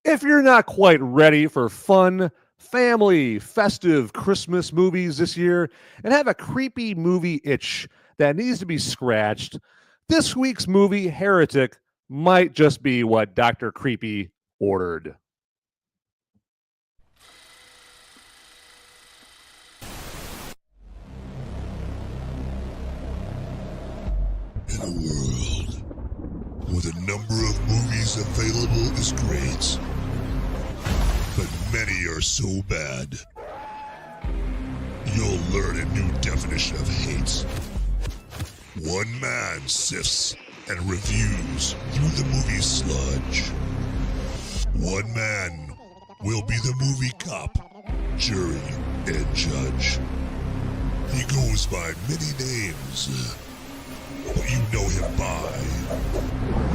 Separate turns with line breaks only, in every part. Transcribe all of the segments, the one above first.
If you're not quite ready for fun, family, festive Christmas movies this year and have a creepy movie itch that needs to be scratched, this week's movie, Heretic, might just be what Dr. Creepy ordered.
In a world where the number of movies available is great, but many are so bad, you'll learn a new definition of hate. One man sifts and reviews through the movie sludge. One man will be the movie cop, jury, and judge. He goes by many names, but you know him by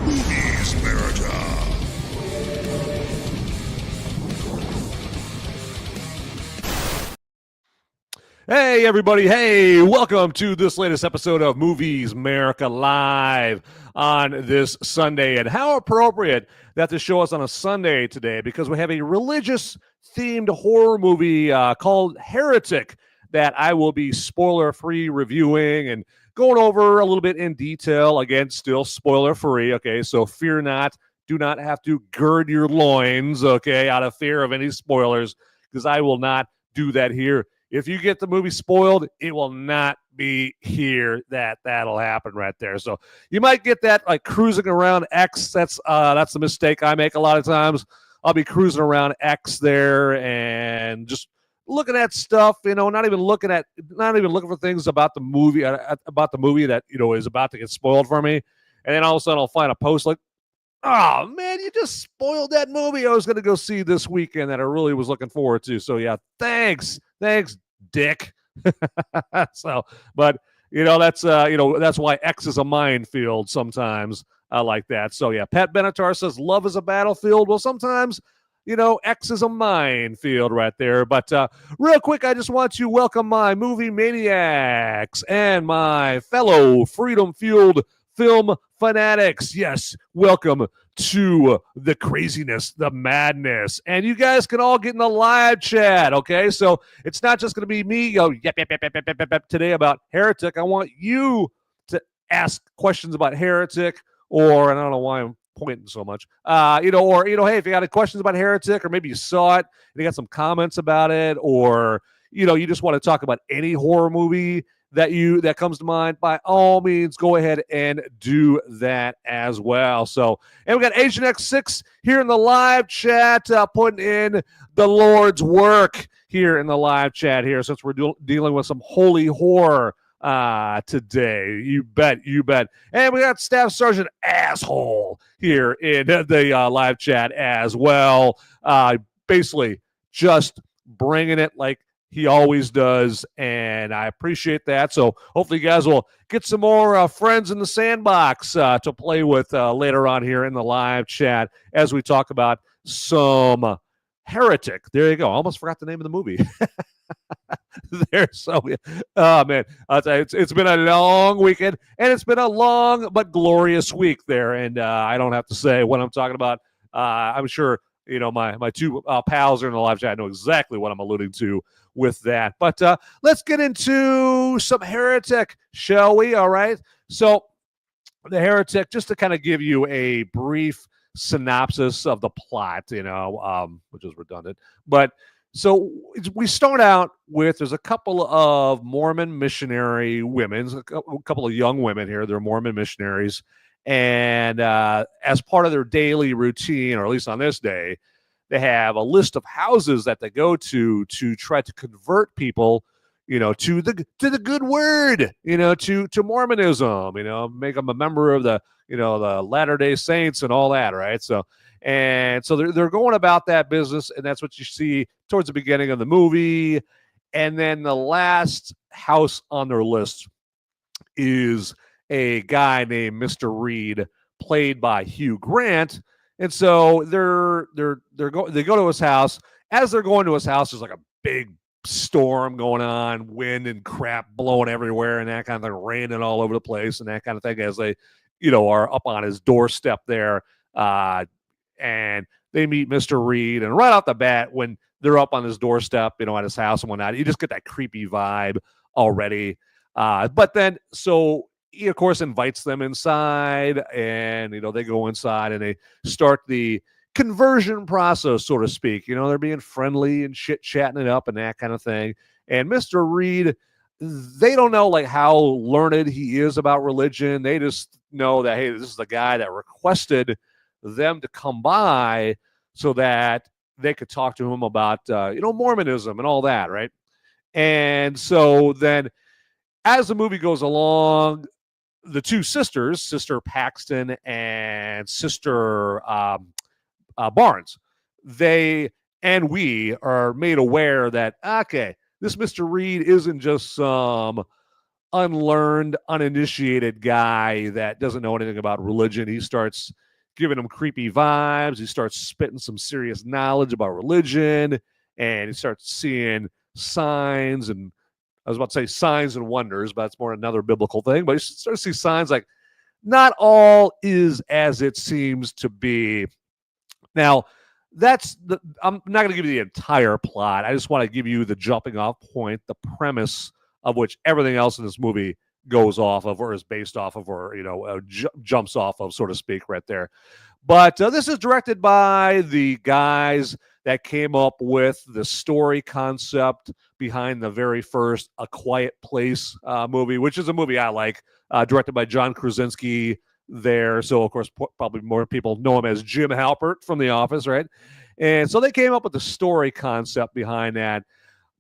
Movies Merica.
Hey, everybody. Hey, welcome to this latest episode of Movies Merica Live on this Sunday. And how appropriate that the show is on a Sunday today, because we have a religious-themed horror movie called Heretic that I will be spoiler-free reviewing and going over a little bit in detail. Again, still spoiler-free, okay? So fear not. Do not have to gird your loins, okay, out of fear of any spoilers, because I will not do that here. If you get the movie spoiled, it will not be here. That'll happen right there. So you might get that like cruising around X. That's the mistake I make a lot of times. I'll be cruising around X there and just looking at stuff, not even looking for things about the movie that is about to get spoiled for me. And then all of a sudden I'll find a post like, "Oh man, you just spoiled that movie I was going to go see this weekend that I really was looking forward to." So yeah, thanks, dick. So, but that's why X is a minefield sometimes. I like that. So yeah, Pat Benatar says love is a battlefield. Well, sometimes X is a minefield right there. But real quick, I just want to welcome my movie maniacs and my fellow freedom-fueled film fanatics. Yes, welcome to the craziness, the madness. And you guys can all get in the live chat, okay? So it's not just going to be me yep, today about Heretic. I want you to ask questions about Heretic, or, and I don't know why I'm pointing so much, hey, if you got any questions about Heretic, or maybe you saw it and you got some comments about it, or, you just want to talk about any horror movie that comes to mind, by all means, go ahead and do that as well. So, and we got Asian X6 here in the live chat, putting in the Lord's work here in the live chat here, since we're dealing with some holy horror today. You bet. And we got Staff Sergeant Asshole here in the live chat as well. Basically, just bringing it like he always does, and I appreciate that. So hopefully you guys will get some more friends in the sandbox to play with later on here in the live chat as we talk about some Heretic. There you go. I almost forgot the name of the movie. There, so oh man, I'll tell you, it's been a long weekend, and it's been a long but glorious week there. And I don't have to say what I'm talking about. I'm sure my two pals are in the live chat. I know exactly what I'm alluding to with that. But let's get into some Heretic, shall we? All right. So the Heretic, just to kind of give you a brief synopsis of the plot, which is redundant. But so we start out with, there's a couple of Mormon missionary women, a couple of young women here. They're Mormon missionaries. And as part of their daily routine, or at least on this day, they have a list of houses that they go to try to convert people, to the good word, to Mormonism, make them a member of the Latter-day Saints and all that, right? So they're going about that business, and that's what you see towards the beginning of the movie. And then the last house on their list is a guy named Mr. Reed, played by Hugh Grant. And so they go to his house. As they're going to his house, there's like a big storm going on, wind and crap blowing everywhere, and that kind of thing, raining all over the place, and that kind of thing, as they, are up on his doorstep there. And they meet Mr. Reed, and right off the bat, when they're up on his doorstep, at his house and whatnot, you just get that creepy vibe already. But then, so he, of course, invites them inside, and, they go inside and they start the conversion process, so to speak. They're being friendly and chit-chatting it up and that kind of thing. And Mr. Reed, they don't know, like, how learned he is about religion. They just know that, hey, this is the guy that requested them to come by so that they could talk to him about, Mormonism and all that, right? And so then, as the movie goes along, the two sisters, Sister Paxton and Sister Barnes, they and we are made aware that, okay, this Mr. Reed isn't just some unlearned, uninitiated guy that doesn't know anything about religion. He starts giving them creepy vibes. He starts spitting some serious knowledge about religion, and he starts seeing signs and I was about to say signs and wonders, but that's more another biblical thing. But you start to see signs like not all is as it seems to be. Now, I'm not going to give you the entire plot. I just want to give you the jumping off point, the premise of which everything else in this movie goes off of or is based off of or, jumps off of, so to speak, right there. But this is directed by the guys that came up with the story concept behind the very first A Quiet Place movie, which is a movie I like, directed by John Krasinski there. So, of course, probably more people know him as Jim Halpert from The Office, right? And so they came up with the story concept behind that.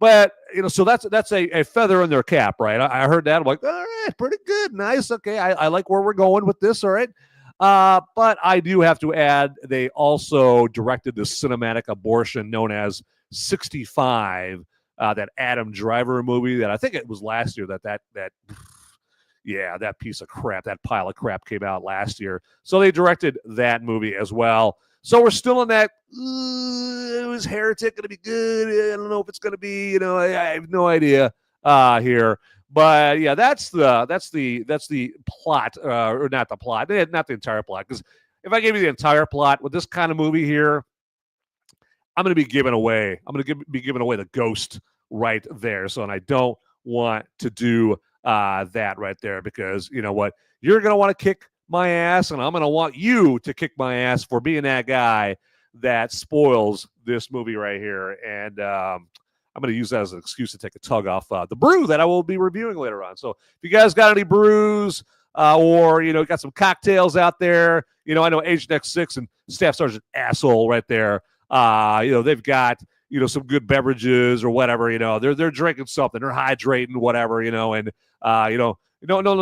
But, so that's a feather in their cap, right? I heard that. I'm like, all right, pretty good. Nice. Okay, I like where we're going with this, all right? But I do have to add, they also directed the cinematic abortion known as 65, that Adam Driver movie that I think it was last year that piece of crap, that pile of crap came out last year. So they directed that movie as well. So we're still in that, is Heretic going to be good? I don't know if it's going to be, I have no idea here. But yeah, that's the plot, or not the plot, not the entire plot. Because if I gave you the entire plot with this kind of movie here, I'm going to be giving away the ghost right there. So, and I don't want to do that right there because you know what, you're going to want to kick my ass, and I'm going to want you to kick my ass for being that guy that spoils this movie right here. And I'm going to use that as an excuse to take a tug off the brew that I will be reviewing later on. So if you guys got any brews or, got some cocktails out there, I know Agent X6 and Staff Sergeant Asshole right there, they've got, some good beverages or whatever, they're drinking something, they're hydrating, whatever, and, no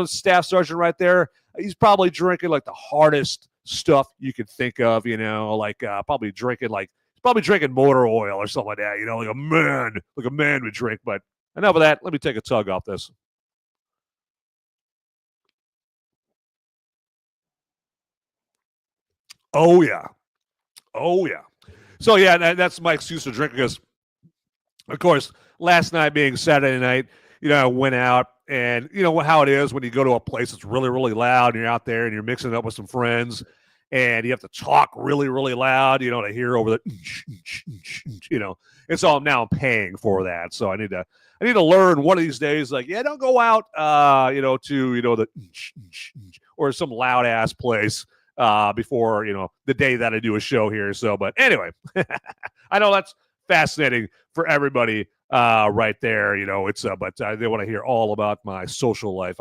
Staff Sergeant right there, he's probably drinking like the hardest stuff you could think of, probably drinking motor oil or something like that, like a man would drink. But enough of that. Let me take a tug off this. Oh, yeah. So, yeah, that's my excuse to drink because, of course, last night being Saturday night, I went out and, how it is when you go to a place that's really, really loud and you're out there and you're mixing it up with some friends and you have to talk really, really loud, to hear over the, and so now I'm paying for that. So I need to learn one of these days, like, don't go out, to, the, or some loud ass place before, the day that I do a show here. So, but anyway, I know that's fascinating for everybody right there, it's but they want to hear all about my social life.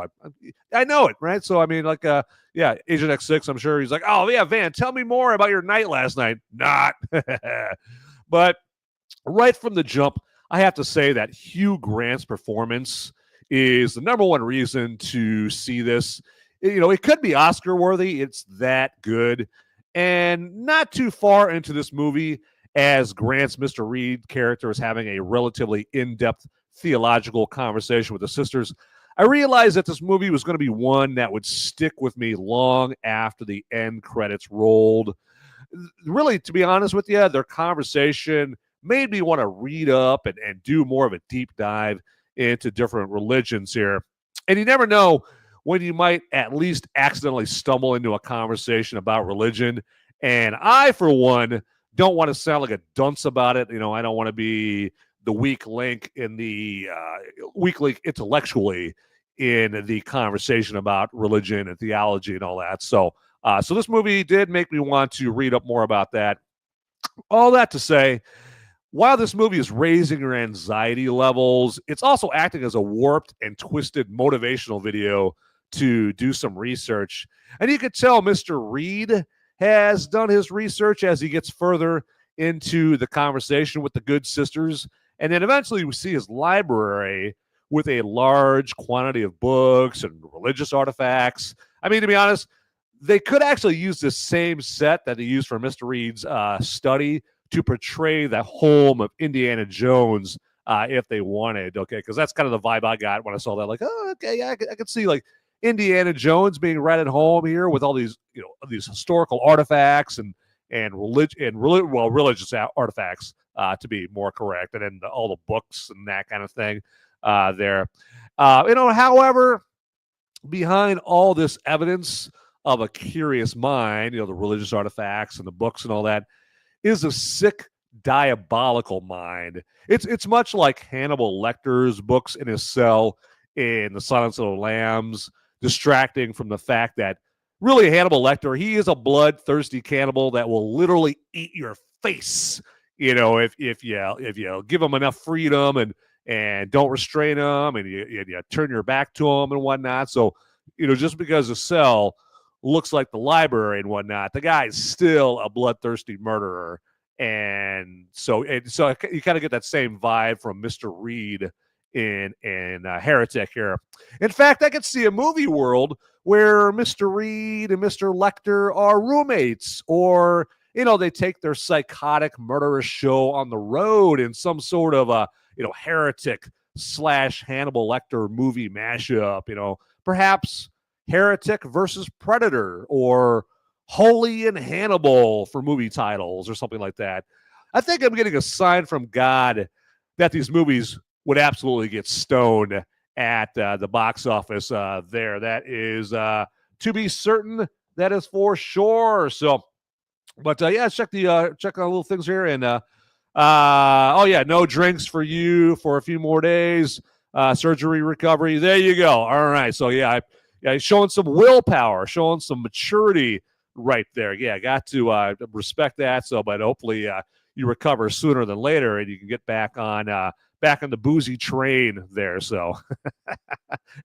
I know it, right? So I mean, like Agent X6, I'm sure he's like, oh yeah, Van, tell me more about your night last night. Not but right from the jump, I have to say that Hugh Grant's performance is the number one reason to see this. It could be Oscar worthy. It's that good. And not too far into this movie, as Grant's Mr. Reed character is having a relatively in-depth theological conversation with the sisters, I realized that this movie was going to be one that would stick with me long after the end credits rolled. Really, to be honest with you, their conversation made me want to read up and do more of a deep dive into different religions here. And you never know when you might at least accidentally stumble into a conversation about religion. And I, for one, don't want to sound like a dunce about it. I don't want to be the weak link intellectually in the conversation about religion and theology and all that. So this movie did make me want to read up more about that. All that to say, while this movie is raising your anxiety levels, it's also acting as a warped and twisted motivational video to do some research. And you could tell Mr. Reed has done his research as he gets further into the conversation with the good sisters. And then eventually we see his library with a large quantity of books and religious artifacts. I mean, to be honest, they could actually use the same set that they used for Mr. Reed's study to portray the home of Indiana Jones if they wanted, okay? Because that's kind of the vibe I got when I saw that. Like, oh, okay, yeah, I could see like Indiana Jones being right at home here with all these, these historical artifacts and religious artifacts to be more correct, and then all the books and that kind of thing there. However, behind all this evidence of a curious mind, the religious artifacts and the books and all that, is a sick, diabolical mind. It's much like Hannibal Lecter's books in his cell in The Silence of the Lambs, distracting from the fact that really Hannibal Lecter, he is a bloodthirsty cannibal that will literally eat your face, if you give him enough freedom and don't restrain him and you turn your back to him and whatnot. So, just because the cell looks like the library and whatnot, the guy is still a bloodthirsty murderer. And so you kind of get that same vibe from Mr. Reed in Heretic here. In fact, I could see a movie world where Mr. Reed and Mr. Lecter are roommates, or they take their psychotic murderous show on the road in some sort of a Heretic / Hannibal Lecter movie mashup. Perhaps Heretic versus Predator, or Holy and Hannibal for movie titles, or something like that. I think I'm getting a sign from God that these movies would absolutely get stoned at the box office there. That is to be certain. That is for sure. So, but check the little things here, and no drinks for you for a few more days. Surgery recovery. There you go. All right. So showing some willpower, showing some maturity right there. Yeah, got to respect that. So, but hopefully you recover sooner than later, and you can get back on the boozy train there. So,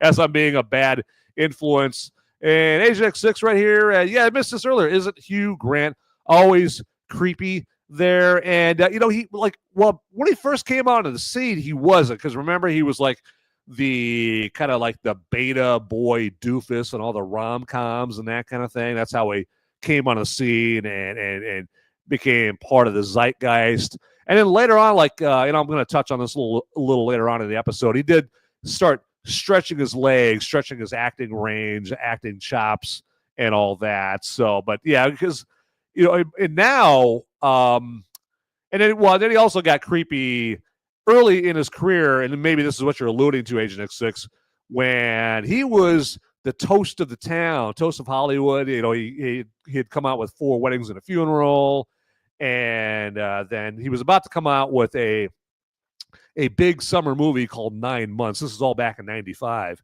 as I'm being a bad influence. And Agent X6 right here. I missed this earlier. Isn't Hugh Grant always creepy there? And, when he first came onto the scene, he wasn't. Because remember, he was like the kind of like the beta boy doofus and all the rom-coms and that kind of thing. That's how he came on the scene and became part of the zeitgeist. And then later on, I'm going to touch on this a little later on in the episode, he did start stretching his legs, stretching his acting range, acting chops, and all that. So, but yeah, because, and now, and then he also got creepy early in his career, and maybe this is what you're alluding to, Agent X6, when he was the toast of the town, toast of Hollywood. He had come out with 4 Weddings and a Funeral, and then he was about to come out with a big summer movie called 9 Months. This is all back in '95,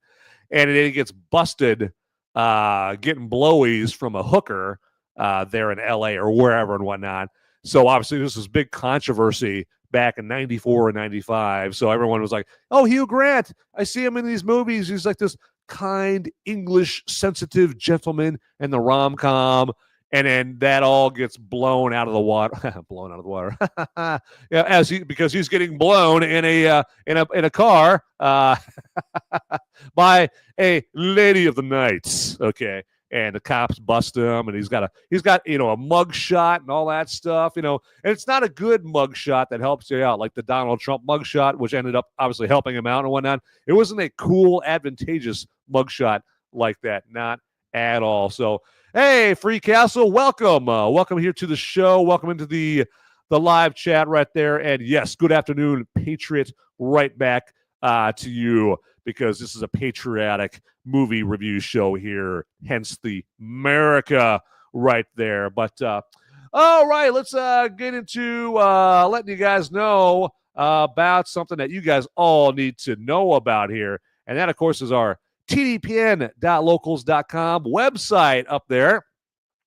and then he gets busted getting blowies from a hooker there in L.A. or wherever and whatnot. So obviously this was big controversy back in '94 and '95. So everyone was like, "Oh, Hugh Grant! I see him in these movies. He's like this kind, English, sensitive gentleman in the rom-com." And then that all gets blown out of the water. Blown out of the water. Yeah, because he's getting blown in a car by a lady of the night. Okay, and the cops bust him, and he's got a mug shot and all that stuff. And it's not a good mug shot that helps you out, like the Donald Trump mug shot, which ended up obviously helping him out and whatnot. It wasn't a cool, advantageous mug shot like that, not at all. So. Hey, Free Castle, welcome. Welcome here to the show. Welcome into the live chat right there. And yes, good afternoon, Patriot, right back to you, because this is a patriotic movie review show here, hence the Merica right there. But All right, let's get into letting you guys know about something that you guys all need to know about here. And that, of course, is our tdpn.locals.com website up there.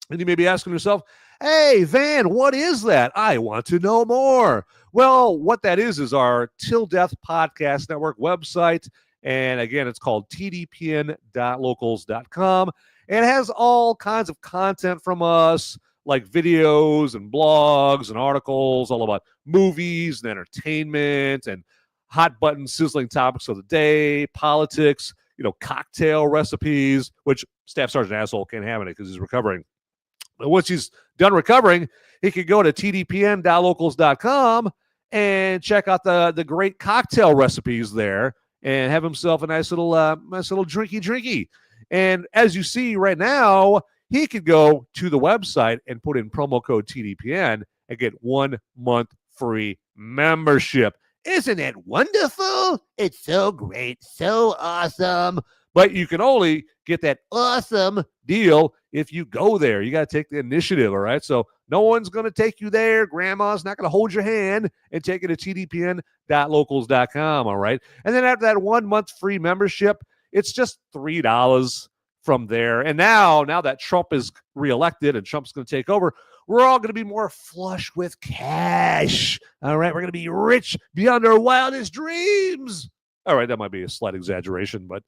And you may be asking yourself, hey, Van, what is that? I want to know more. Well, what that is our Till Death Podcast Network website. And again, it's called tdpn.locals.com. And it has all kinds of content from us, like videos and blogs and articles all about movies and entertainment and hot button sizzling topics of the day, politics, cocktail recipes, which Staff Sergeant Asshole can't have any because he's recovering. But once he's done recovering, he can go to tdpn.locals.com and check out the great cocktail recipes there and have himself a nice little drinky. And as you see right now, he could go to the website and put in promo code TDPN and get 1 month free membership. Isn't it wonderful? It's so great, so awesome. But you can only get that awesome deal if you go there. You got to take the initiative, all right? So no one's going to take you there. Grandma's not going to hold your hand and take you to tdpn.locals.com, all right? And then after that 1 month free membership, it's just $3 from there. And now that Trump is reelected and Trump's going to take over, we're all going to be more flush with cash. All right, we're going to be rich beyond our wildest dreams. All right, that might be a slight exaggeration, but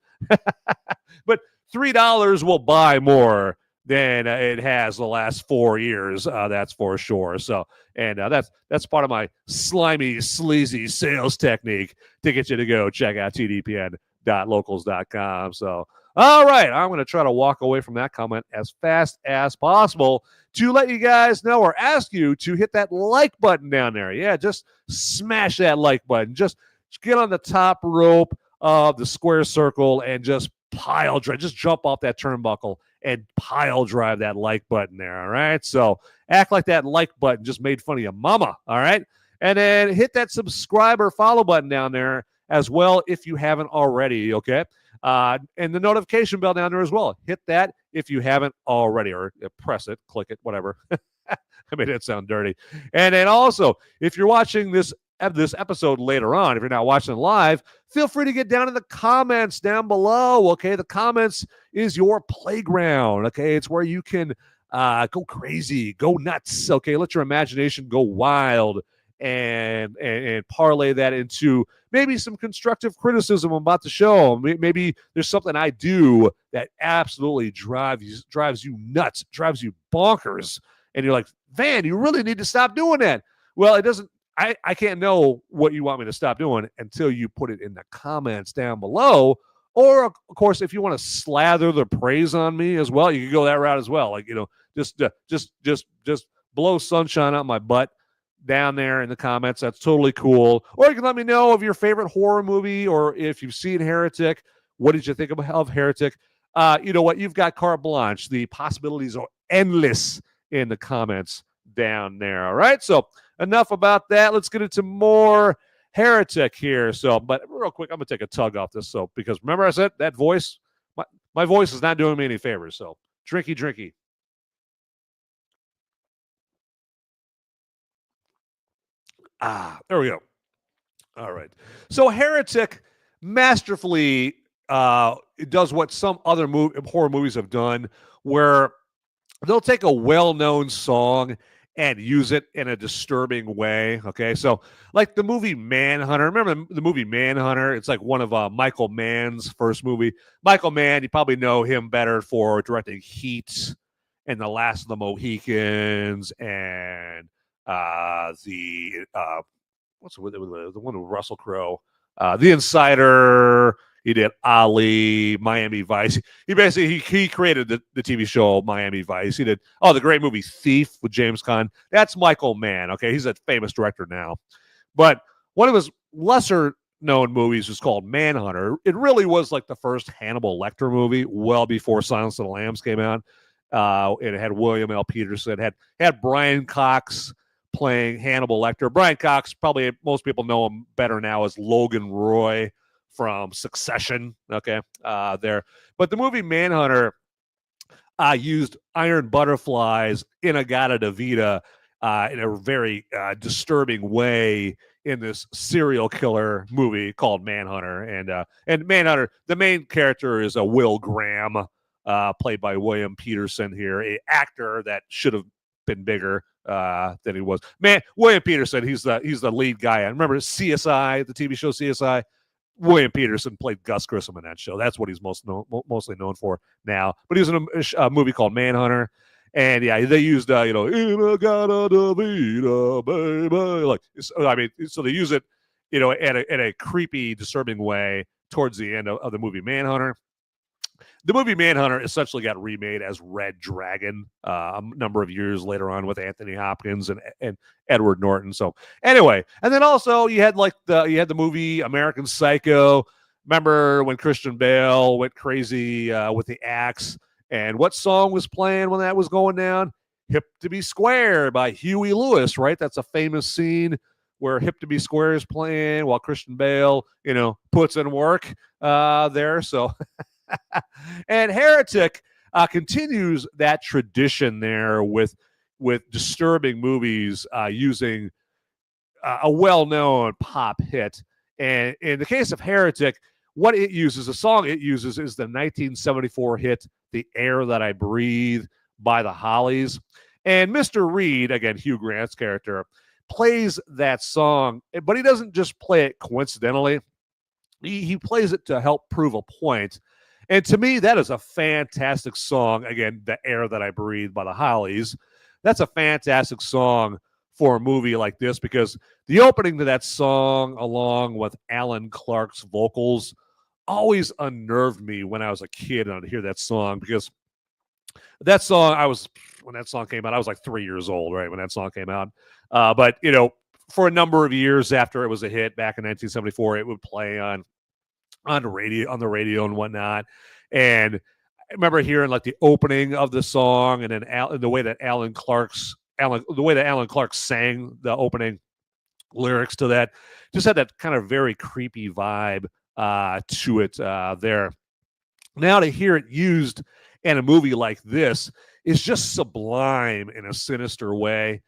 but $3 will buy more than it has the last 4 years. That's for sure. So, and that's part of my slimy, sleazy sales technique to get you to go check out tdpn.locals.com. So, all right, I'm going to try to walk away from that comment as fast as possible to let you guys know or ask you to hit that like button down there. Yeah, just smash that like button. Just get on the top rope of the square circle and just pile drive. Just jump off that turnbuckle and pile drive that like button there, all right? So act like that like button just made fun of your mama, all right? And then hit that subscribe or follow button down there as well if you haven't already, okay? And the notification bell down there as well. Hit that if you haven't already, or press it, click it, whatever. I made it sound dirty. And then also, if you're watching this episode later on, if you're not watching live, feel free to get down in the comments down below, okay? The comments is your playground, okay? It's where you can go crazy, go nuts, okay? Let your imagination go wild and parlay that into maybe some constructive criticism about the show. Maybe there's something I do that absolutely drives you nuts, drives you bonkers, and you're like, Van, you really need to stop doing that. Well, it doesn't. I can't know what you want me to stop doing until you put it in the comments down below. Or, of course, if you want to slather the praise on me as well, you can go that route as well. Like, just blow sunshine out my butt down there in the comments. That's totally cool. Or you can let me know of your favorite horror movie, or if you've seen Heretic, what did you think of Heretic? You know what? You've got carte blanche. The possibilities are endless in the comments down there. All right. So enough about that. Let's get into more Heretic here. So, but real quick, I'm going to take a tug off this soap because remember I said that voice, my voice is not doing me any favors. So drinky. There we go. All right. So Heretic masterfully does what some other horror movies have done, where they'll take a well-known song and use it in a disturbing way. Okay, so like the movie Manhunter. Remember the movie Manhunter? It's like one of Michael Mann's first movie. Michael Mann, you probably know him better for directing Heat and The Last of the Mohicans and the one with Russell Crowe, The Insider. He did Ali, Miami Vice. He basically he created the TV show Miami Vice. He did the great movie Thief with James Caan. That's Michael Mann. Okay, he's a famous director now. But one of his lesser known movies was called Manhunter. It really was like the first Hannibal Lecter movie, well before Silence of the Lambs came out. It had William L. Peterson, had Brian Cox playing Hannibal Lecter. Brian Cox, probably most people know him better now as Logan Roy from Succession. Okay, there. But the movie Manhunter, used iron butterflies in Agata-Davida in a very disturbing way in this serial killer movie called Manhunter. And Manhunter, the main character is a Will Graham, played by William Peterson here, a actor that should have been bigger than he was. Man, William Peterson, he's the lead guy. I remember CSI, the TV show CSI. William Peterson played Gus Grissom in that show. That's what he's mostly known for now. But he was in a movie called Manhunter. And yeah, they used, in Agata-Davida, baby. Like, I mean, so they use it, in a creepy, disturbing way towards the end of the movie Manhunter. The movie Manhunter essentially got remade as Red Dragon a number of years later on with Anthony Hopkins and Edward Norton. So anyway, and then also you had the movie American Psycho. Remember when Christian Bale went crazy with the axe? And what song was playing when that was going down? Hip to Be Square by Huey Lewis, right? That's a famous scene where Hip to Be Square is playing while Christian Bale, puts in work there. So, and Heretic continues that tradition there with disturbing movies using a well-known pop hit. And in the case of Heretic, what it uses, the song it uses, is the 1974 hit "The Air That I Breathe" by the Hollies. And Mr. Reed, again, Hugh Grant's character, plays that song, but he doesn't just play it coincidentally. He plays it to help prove a point. And to me, that is a fantastic song. Again, "The Air That I Breathe" by the Hollies. That's a fantastic song for a movie like this, because the opening to that song, along with Alan Clark's vocals, always unnerved me when I was a kid and I'd hear that song, because that song, when that song came out, I was like 3 years old, right, when that song came out. But, for a number of years after it was a hit back in 1974, it would play on the radio and whatnot. And I remember hearing like the opening of the song, and then the way that Alan Clark sang the opening lyrics to that, just had that kind of very creepy vibe to it there. Now to hear it used in a movie like this is just sublime in a sinister way.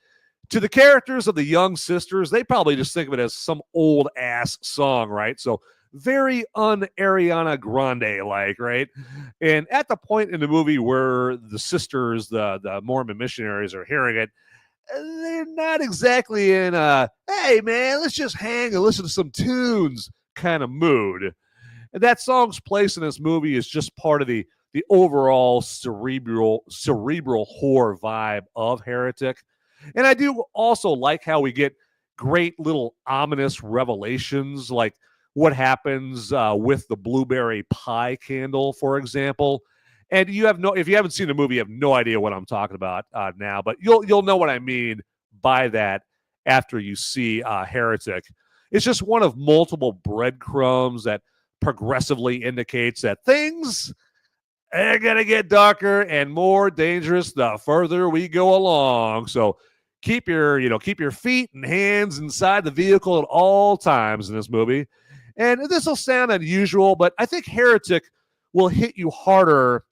To the characters of the Young sisters, they probably just think of it as some old ass song, right? So very un-Ariana Grande-like, right? And at the point in the movie where the sisters, the Mormon missionaries, are hearing it, they're not exactly in a, hey, man, let's just hang and listen to some tunes kind of mood. And that song's place in this movie is just part of the overall cerebral horror vibe of Heretic. And I do also like how we get great little ominous revelations, like what happens with the blueberry pie candle, for example. And if you haven't seen the movie, you have no idea what I'm talking about now, but you'll know what I mean by that after you see Heretic. It's just one of multiple breadcrumbs that progressively indicates that things are going to get darker and more dangerous the further we go along. So keep your feet and hands inside the vehicle at all times in this movie. And this will sound unusual, but I think Heretic will hit you harder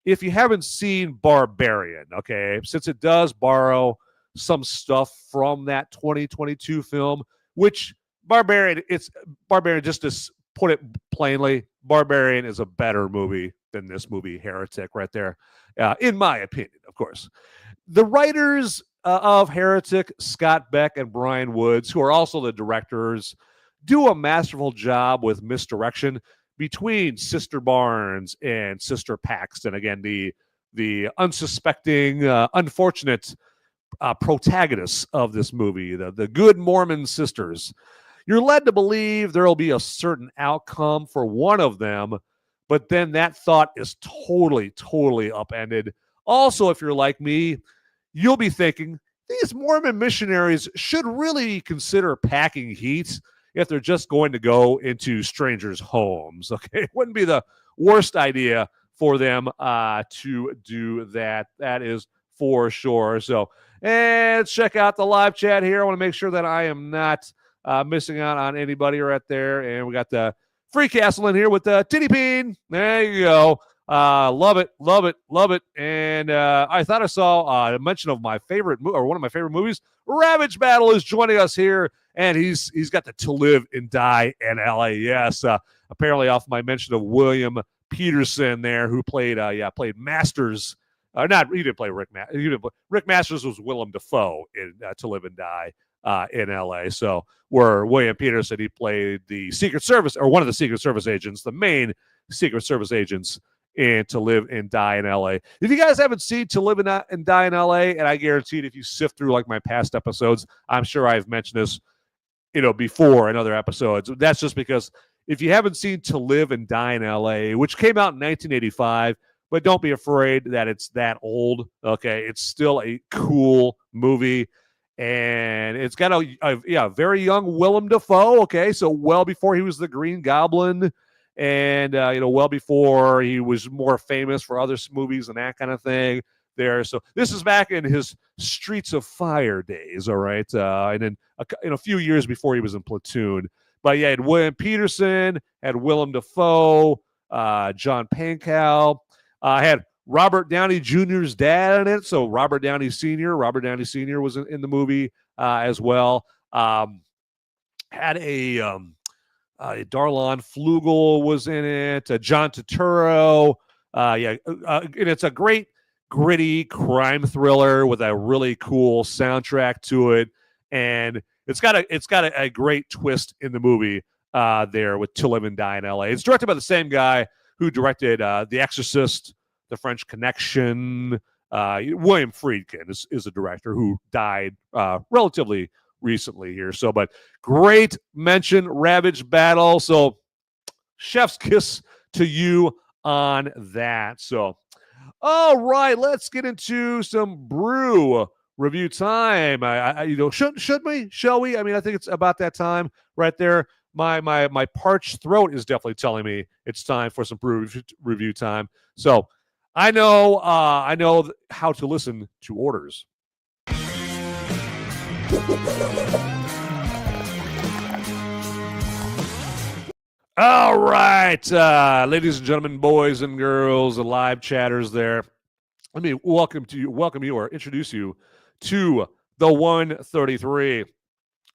if you haven't seen Barbarian, okay? Since it does borrow some stuff from that 2022 film, which Barbarian, just to put it plainly, Barbarian is a better movie than this movie, Heretic, right there, in my opinion, of course. The writers of Heretic, Scott Beck and Bryan Woods, who are also the directors, do a masterful job with misdirection between Sister Barnes and Sister Paxton. Again, the unsuspecting, unfortunate protagonists of this movie, the good Mormon sisters. You're led to believe there will be a certain outcome for one of them, but then that thought is totally, totally upended. Also, if you're like me, you'll be thinking, these Mormon missionaries should really consider packing heat if they're just going to go into strangers' homes. Okay, it wouldn't be the worst idea for them to do that. That is for sure. So, and let's check out the live chat here. I want to make sure that I am not missing out on anybody right there. And we got the Free Castle in here with the Titty Bean. There you go. Love it, love it, love it. And I thought I saw a mention of my favorite or one of my favorite movies. Ravage Battle is joining us here, and he's got the To Live and Die in L.A. Yes, apparently off my mention of William Peterson there, who played played Masters. Not he didn't play Rick. Rick Masters was Willem Dafoe in To Live and Die in L.A. So where William Peterson, he played the Secret Service, or one of the Secret Service agents, the main Secret Service agents in To Live and Die in LA. If you guys haven't seen To Live and Die in LA, and I guarantee if you sift through like my past episodes, I'm sure I've mentioned this, before in other episodes. That's just because if you haven't seen To Live and Die in LA, which came out in 1985, but don't be afraid that it's that old. Okay, it's still a cool movie. And it's got a very young Willem Dafoe. Okay, so well before he was the Green Goblin, and well before he was more famous for other movies and that kind of thing. There, so this is back in his Streets of Fire days. All right, and then a few years before he was in Platoon. But yeah, had William Peterson, had Willem Dafoe, John Pankow, had Robert Downey Jr.'s dad in it. So Robert Downey Sr. was in the movie as well. Had a Darlon Flugel was in it. John Turturro. And it's a great, gritty crime thriller with a really cool soundtrack to it, and it's got a great twist in the movie there with To Live and Die in L.A. It's directed by the same guy who directed The Exorcist, The French Connection. William Friedkin is a director who died relatively recently here. So, but great mention, Ravage Battle. So, chef's kiss to you on that. So, all right, let's get into some brew review time. Should we? Shall we? I mean, I think it's about that time right there. My parched throat is definitely telling me it's time for some brew review time. So, I know how to listen to orders. All right, ladies and gentlemen, boys and girls, the live chatters there. Let me welcome you or introduce you to the 133.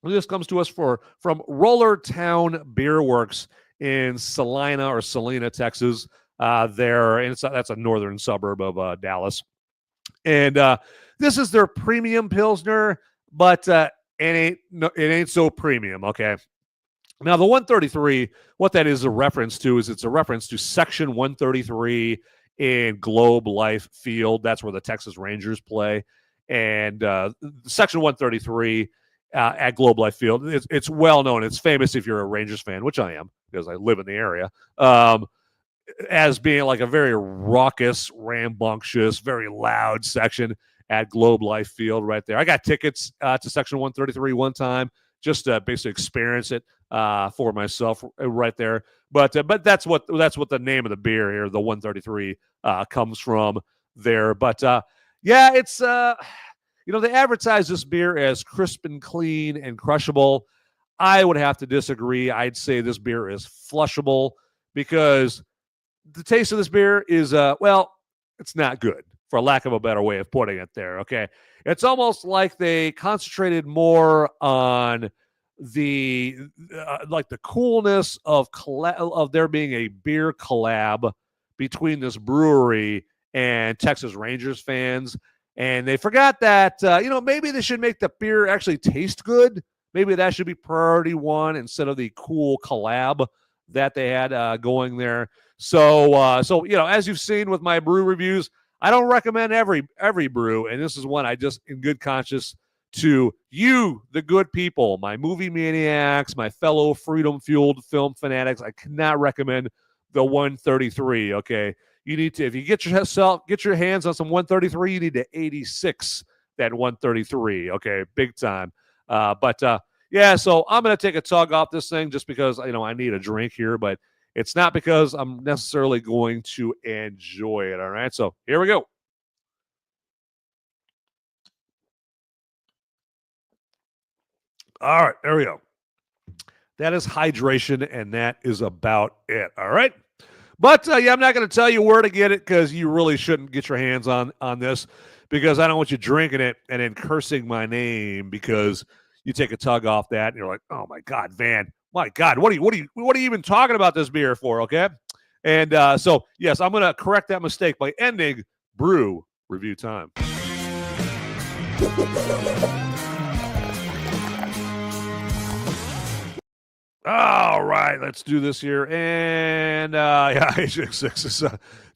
This comes to us from Roller Town Beer Works in Salina, Texas. There, and that's a northern suburb of Dallas. And this is their premium Pilsner, but it ain't so premium, okay? Now, the 133, what that is a reference to is it's a reference to Section 133 in Globe Life Field. That's where the Texas Rangers play. And Section 133 at Globe Life Field, it's well known. It's famous if you're a Rangers fan, which I am because I live in the area, as being like a very raucous, rambunctious, very loud section at Globe Life Field right there. I got tickets to Section 133 one time just to basically experience it for myself right there. But that's what the name of the beer here, the 133, comes from there. But it's they advertise this beer as crisp and clean and crushable. I would have to disagree. I'd say this beer is flushable because the taste of this beer is it's not good, for lack of a better way of putting it there. Okay. It's almost like they concentrated more on the the coolness of there being a beer collab between this brewery and Texas Rangers fans, and they forgot that maybe they should make the beer actually taste good. Maybe that should be priority one instead of the cool collab that they had going there. So as you've seen with my brew reviews, I don't recommend every brew, and this is one I just, in good conscience, to you, the good people, my movie maniacs, my fellow freedom-fueled film fanatics, I cannot recommend the 133. Okay, you need to, if you get your hands on some 133, you need to 86 that 133. Okay, big time. So I'm gonna take a tug off this thing just because I need a drink here, but it's not because I'm necessarily going to enjoy it. All right, so here we go. All right, there we go. That is hydration, and that is about it. All right. But yeah, I'm not going to tell you where to get it because you really shouldn't get your hands on this because I don't want you drinking it and then cursing my name because you take a tug off that and you're like, oh my God, Van, my God, what are you even talking about this beer for? Okay, and so yes, I'm going to correct that mistake by ending brew review time. All right, let's do this here. And yeah,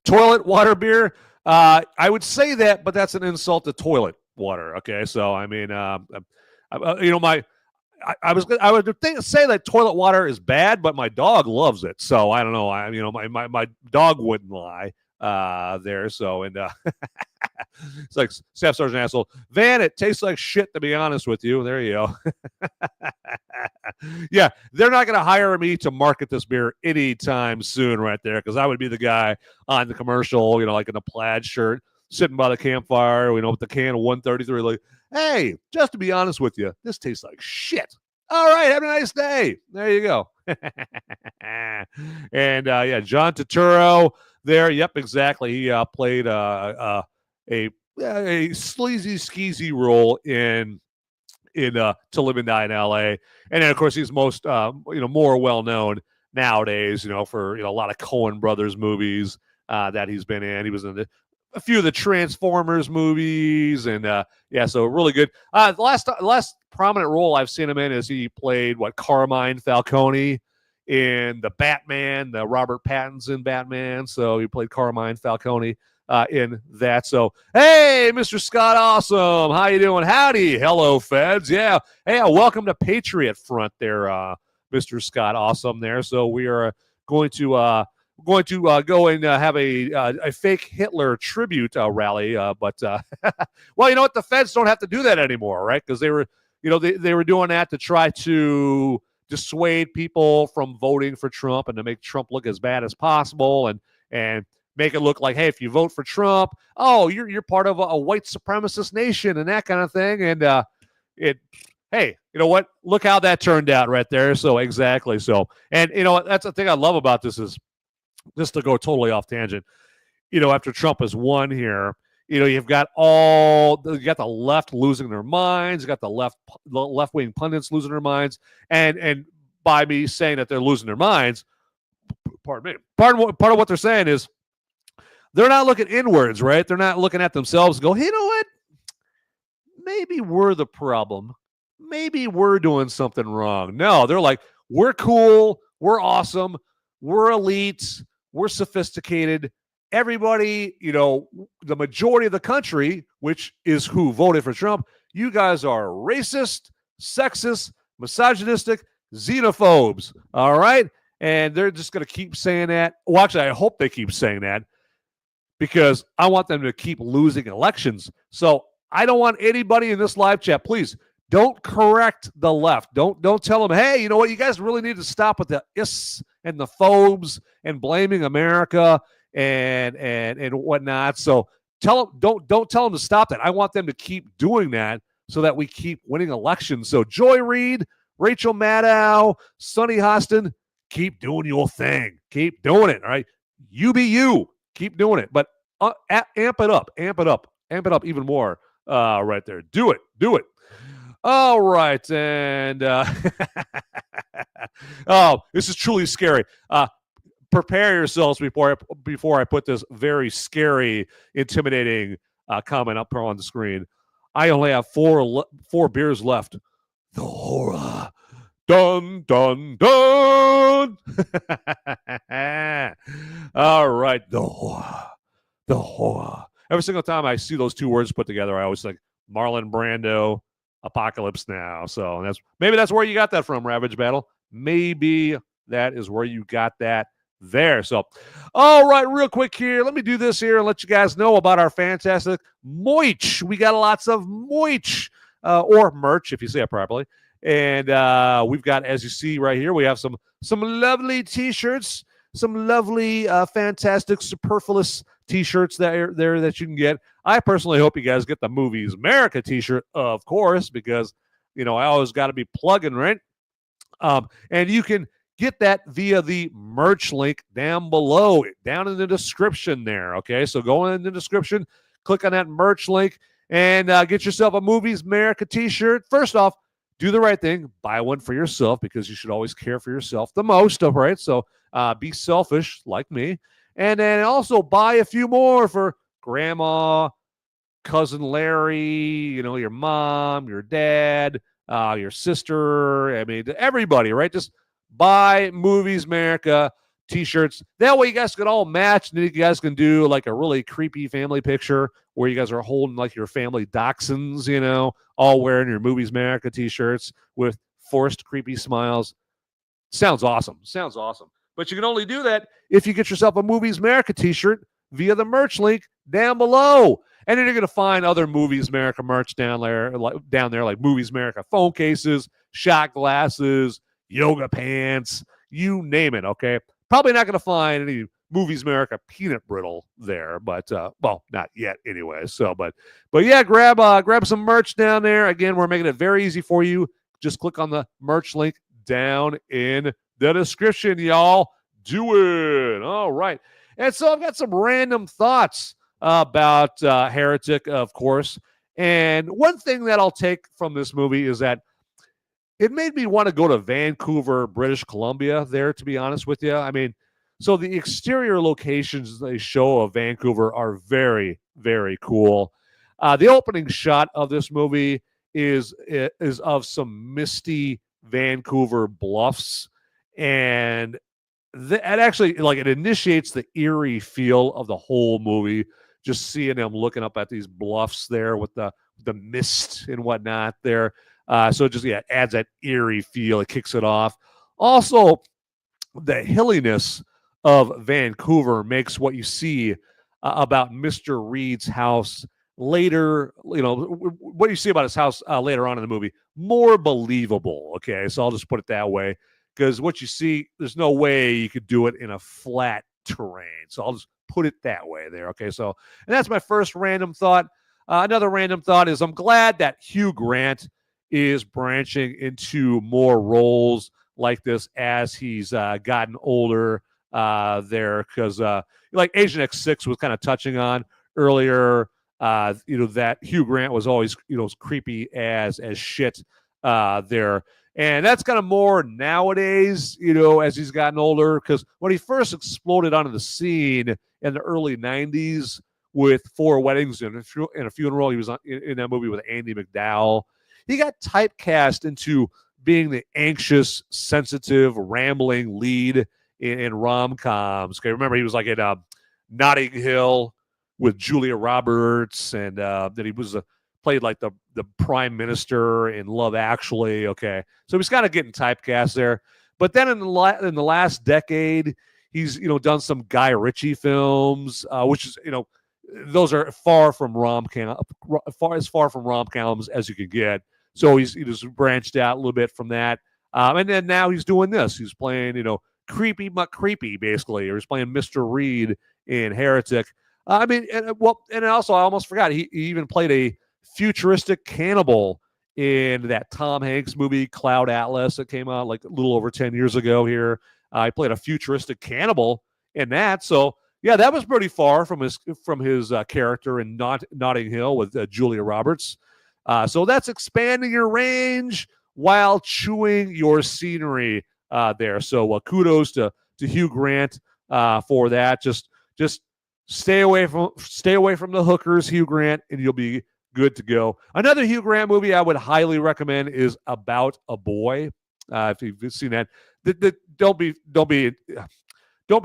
toilet water beer. I would say that, but that's an insult to toilet water. Okay, so I mean, you know, I would say that toilet water is bad, but my dog loves it. So I don't know. My dog wouldn't lie there. So and it's like Staff Sergeant Asshole Van. It tastes like shit, to be honest with you. There you go. Yeah, they're not going to hire me to market this beer anytime soon, right there, because I would be the guy on the commercial, you know, like in a plaid shirt, sitting by the campfire, you know, with the can of 133, like, hey, just to be honest with you, this tastes like shit. All right, have a nice day. There you go. And yeah, John Turturro there. Yep, exactly. He played a sleazy, skeezy role in To Live and Die in L.A. And then, of course, he's most, more well-known nowadays, you know, for, you know, a lot of Coen Brothers movies that he's been in. He was in a few of the Transformers movies. And, yeah, so really good. The last prominent role I've seen him in is he played, Carmine Falcone in the Batman, the Robert Pattinson Batman. So he played Carmine Falcone in that. So, hey, Mr. Scott Awesome, how you doing? Howdy, hello, feds. Yeah, hey, welcome to Patriot Front there, Mr. Scott Awesome there. So we are going to go and have a fake Hitler tribute rally. But well, you know what? The feds don't have to do that anymore, right? Because they were, you know, they were doing that to try to dissuade people from voting for Trump and to make Trump look as bad as possible and make it look like, hey, if you vote for Trump, oh, you're part of a white supremacist nation and that kind of thing. And hey, you know what? Look how that turned out right there. So exactly. So, and you know, that's the thing I love about this is, just to go totally off tangent, you know, after Trump has won here, you know, you got the left losing their minds, you got the left-wing pundits losing their minds, and by me saying that they're losing their minds, pardon me, part of what they're saying is they're not looking inwards, right? They're not looking at themselves and go, hey, you know what? Maybe we're the problem. Maybe we're doing something wrong. No, they're like, we're cool, we're awesome, we're elite, we're sophisticated. Everybody, you know, the majority of the country, which is who voted for Trump, you guys are racist, sexist, misogynistic, xenophobes. All right? And they're just going to keep saying that. Well, actually, I hope they keep saying that because I want them to keep losing elections. So I don't want anybody in this live chat, please, don't correct the left. Don't tell them, hey, you know what? You guys really need to stop with the is and the phobes and blaming America and whatnot. So tell them, don't tell them to stop that. I want them to keep doing that so that we keep winning elections. So Joy Reid, Rachel Maddow, Sonny Hostin, keep doing your thing. Keep doing it. All right. You be you. Keep doing it. But amp it up. Amp it up. Amp it up even more right there. Do it. Do it. All right. And oh, this is truly scary. Prepare yourselves before I put this very scary, intimidating comment up on the screen. I only have four beers left. The horror. Dun, dun, dun. All right. The horror. The horror. Every single time I see those two words put together, I always think Marlon Brando, Apocalypse Now. So maybe that's where you got that from, Ravage Battle. Maybe that is where you got that there. So, all right, real quick here. Let me do this here and let you guys know about our fantastic merch. We got lots of merch, or merch, if you say it properly. And we've got, as you see right here, we have some lovely T-shirts, some lovely, fantastic, superfluous T-shirts that you can get. I personally hope you guys get the Movies Merica T-shirt, of course, because, you know, I always got to be plugging, right? And you can get that via the merch link down below, down in the description there. Okay, so go in the description, click on that merch link, and get yourself a Movies America t-shirt. First off, do the right thing. Buy one for yourself because you should always care for yourself the most, all right? So be selfish like me. And then also buy a few more for grandma, cousin Larry, your mom, your dad, your sister. I mean, everybody, right? Just buy Movies America t-shirts. That way you guys can all match, and then you guys can do like a really creepy family picture where you guys are holding like your family dachshunds, all wearing your Movies America t-shirts with forced creepy smiles. Sounds awesome. But you can only do that if you get yourself a Movies America t-shirt via the merch link down below. And then you're going to find other Movies America merch down there, like Movies America phone cases, shot glasses, yoga pants, you name it, okay? Probably not going to find any Movies America peanut brittle there, but well, not yet anyway. So, but yeah, grab some merch down there. Again, we're making it very easy for you. Just click on the merch link down in the description, y'all. Do it. All right. And so I've got some random thoughts about Heretic, of course. And one thing that I'll take from this movie is that it made me want to go to Vancouver, British Columbia there, to be honest with you. I mean, so the exterior locations they show of Vancouver are very, very cool. The opening shot of this movie is of some misty Vancouver bluffs, and it actually, like, it initiates the eerie feel of the whole movie, just seeing them looking up at these bluffs there with the mist and whatnot there. So it just, it adds that eerie feel. It kicks it off. Also, the hilliness of Vancouver makes what you see about Mr. Reed's house later, what you see about his house later on in the movie, more believable. Okay, so I'll just put it that way, because what you see, there's no way you could do it in a flat terrain. So I'll just put it that way there. Okay, so, and that's my first random thought. Another random thought is I'm glad that Hugh Grant is branching into more roles like this as he's gotten older there, because like Agent X6 was kind of touching on earlier, that Hugh Grant was always, creepy as shit there. And that's kind of more nowadays, as he's gotten older, because when he first exploded onto the scene in the early 90s with 4 Weddings and a Funeral, he was in that movie with Andie MacDowell. He got typecast into being the anxious, sensitive, rambling lead in rom-coms. Okay, remember he was like in Notting Hill with Julia Roberts, and that he was played like the prime minister in Love Actually. Okay, so he's kind of getting typecast there. But then in the last decade, he's done some Guy Ritchie films, which is those are far from rom-coms as you can get. So he just branched out a little bit from that. And then now he's doing this. He's playing, Creepy McCreepy, basically, or he's playing Mr. Reed in Heretic. And also I almost forgot, he even played a futuristic cannibal in that Tom Hanks movie, Cloud Atlas, that came out like a little over 10 years ago here. He played a futuristic cannibal in that. So, yeah, that was pretty far from his character in Notting Hill with Julia Roberts. So that's expanding your range while chewing your scenery there. So kudos to Hugh Grant for that. Just stay away from the hookers, Hugh Grant, and you'll be good to go. Another Hugh Grant movie I would highly recommend is About a Boy. If you've seen that, don't be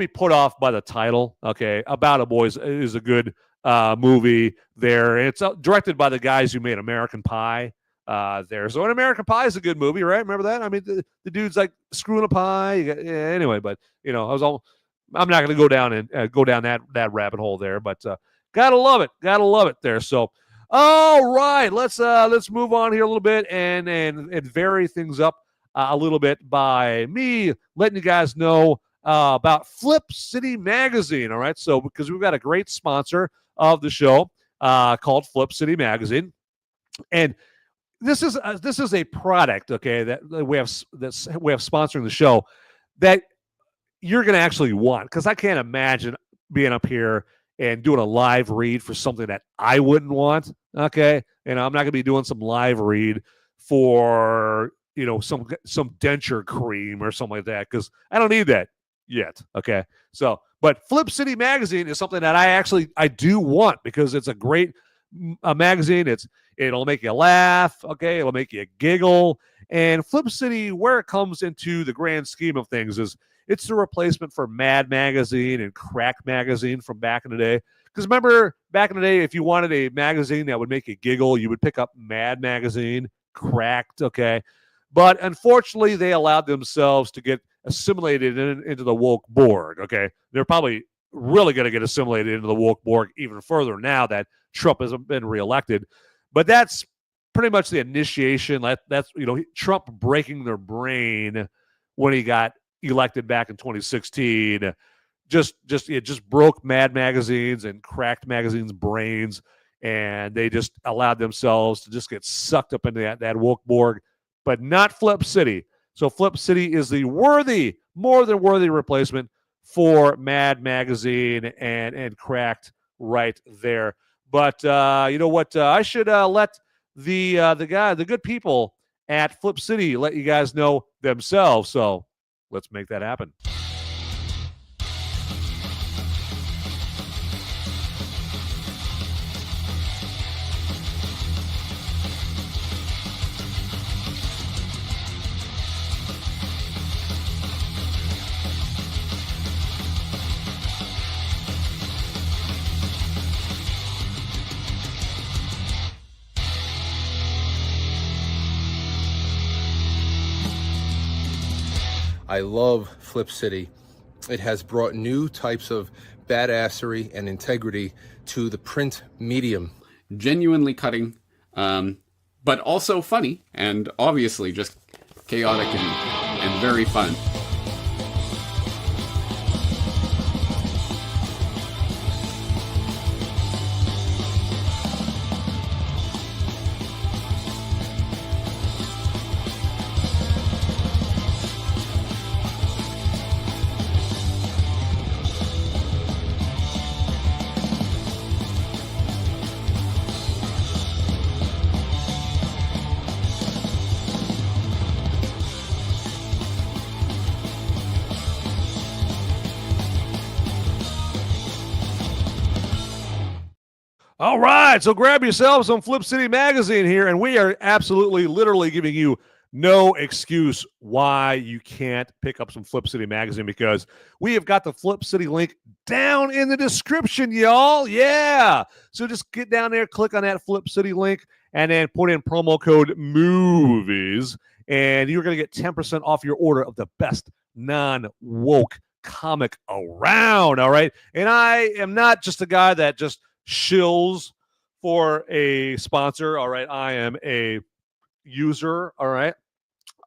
put off by the title. Okay, About a Boy is a good movie there. And it's directed by the guys who made American Pie there. So, an American Pie is a good movie, right? Remember that? I mean, the dude's like screwing a pie. Anyway, but I'm not going to go down that rabbit hole there. But gotta love it there. So, all right, let's move on here a little bit and vary things up a little bit by me letting you guys know about Flip City Magazine. All right, so because we've got a great sponsor of the show called Flip City Magazine, and this is a product, okay, that we have sponsoring the show that you're going to actually want, because I can't imagine being up here and doing a live read for something that I wouldn't want. Okay. And I'm not going to be doing some live read for, some denture cream or something like that, because I don't need that yet. Okay. So, but Flip City Magazine is something that I do want, because it's a great magazine. It'll make you laugh. Okay. It'll make you giggle. And Flip City, where it comes into the grand scheme of things, is it's the replacement for Mad Magazine and Crack Magazine from back in the day. Because remember, back in the day, if you wanted a magazine that would make you giggle, you would pick up Mad Magazine, Cracked, okay? But unfortunately, they allowed themselves to get assimilated into the woke Borg, okay? They're probably really going to get assimilated into the woke Borg even further now that Trump has been reelected. But that's pretty much the initiation. That's Trump breaking their brain when he got elected back in 2016, it just broke Mad Magazine's and Cracked Magazine's brains, and they just allowed themselves to just get sucked up into that woke Borg, but not Flip City. So Flip City is the more than worthy replacement for Mad Magazine and Cracked right there. But you know what? I should let the good people at Flip City let you guys know themselves. So let's make that happen.
I love Flip City. It has brought new types of badassery and integrity to the print medium.
Genuinely cutting, but also funny, and obviously just chaotic and very fun.
All right, so grab yourself some Flip City Magazine here, and we are absolutely, literally giving you no excuse why you can't pick up some Flip City Magazine, because we have got the Flip City link down in the description, y'all. Yeah. So just get down there, click on that Flip City link, and then put in promo code MOVIES, and you're going to get 10% off your order of the best non-woke comic around, all right? And I am not just a guy that just shills for a sponsor, all right? I am a user, all right?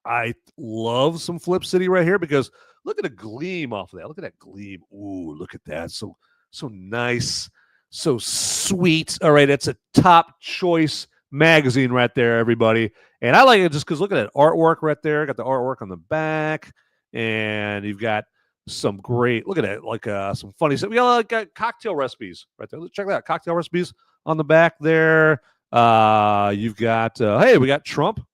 I love some Flip City right here, because look at the gleam off of that. Look at that gleam. Ooh, look at that. So nice, so sweet. All right, it's a top choice magazine right there, everybody. And I like it just because look at that artwork right there. Got the artwork on the back, and you've got some great, look at it, like some funny stuff. We got cocktail recipes right there. Let's check that out. Cocktail recipes on the back there. You've got, hey, we got Trump.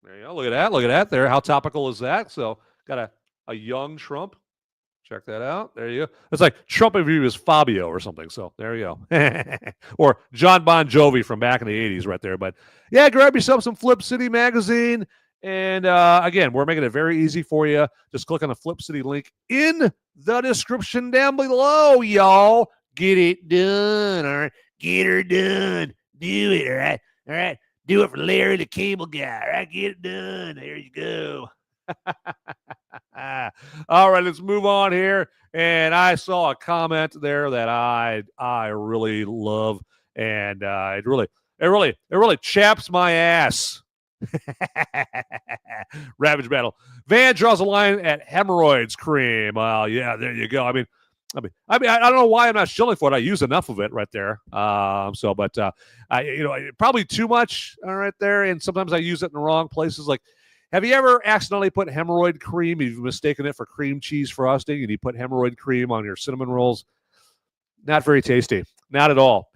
There you go. Look at that. Look at that there. How topical is that? So got a young Trump. Check that out. There you go. It's like Trump if he was Fabio or something. So there you go. Or John Bon Jovi from back in the 80s right there. But yeah, grab yourself some Flip City Magazine. And again, we're making it very easy for you. Just click on the Flip City link in the description down below, y'all. Get it done, all right? Get her done. Do it, all right? All right? Do it for Larry the Cable Guy, all right? Get it done. There you go. All right, let's move on here. And I saw a comment there that I really love, and it really chaps my ass. Ravage Battle. Van draws a line at hemorrhoids cream. Well, yeah, there you go. I mean, I don't know why I'm not shilling for it. I use enough of it right there. But probably too much right there. And sometimes I use it in the wrong places. Like, Have you ever accidentally put hemorrhoid cream? You've mistaken it for cream cheese frosting, and you put hemorrhoid cream on your cinnamon rolls? Not very tasty. Not at all.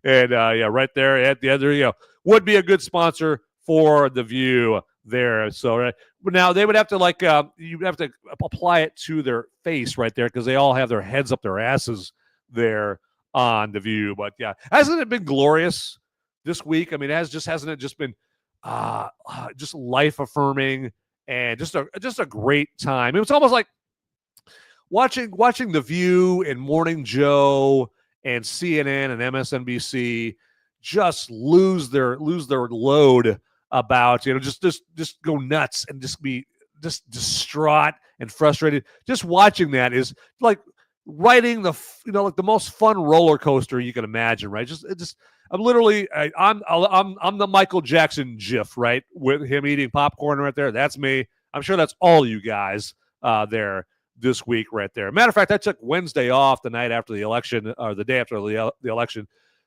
And yeah, right there at the end, there you go. Would be a good sponsor for The View there. So but now they would have to you'd have to apply it to their face right there because they all have their heads up their asses there on The View. But yeah, hasn't it been glorious this week? I mean, hasn't it just been just life affirming and just a great time? It was almost like watching The View and Morning Joe and CNN and MSNBC just lose their load about, just go nuts and just be just distraught and frustrated. Just watching that is like riding the most fun roller coaster you can imagine, right? I'm the Michael Jackson gif, right? With him eating popcorn right there. That's me. I'm sure that's all you guys there this week right there. Matter of fact, I took Wednesday off the night after the election, or the day after the election,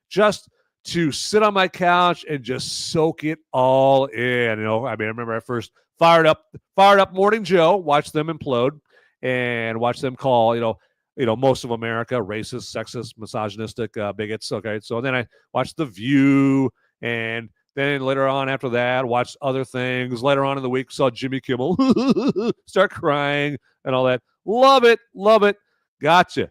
just to sit on my couch and just soak it all in. I remember I first fired up Morning Joe, watched them implode, and watched them call, most of America racist, sexist, misogynistic, bigots. Okay, so then I watched The View, and then later on after that, watched other things. Later on in the week, saw Jimmy Kimmel start crying and all that. Love it. Gotcha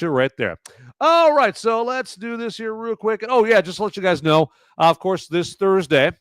right there. All right, so let's do this here real quick. Oh, yeah, just to let you guys know, of course, this Thursday,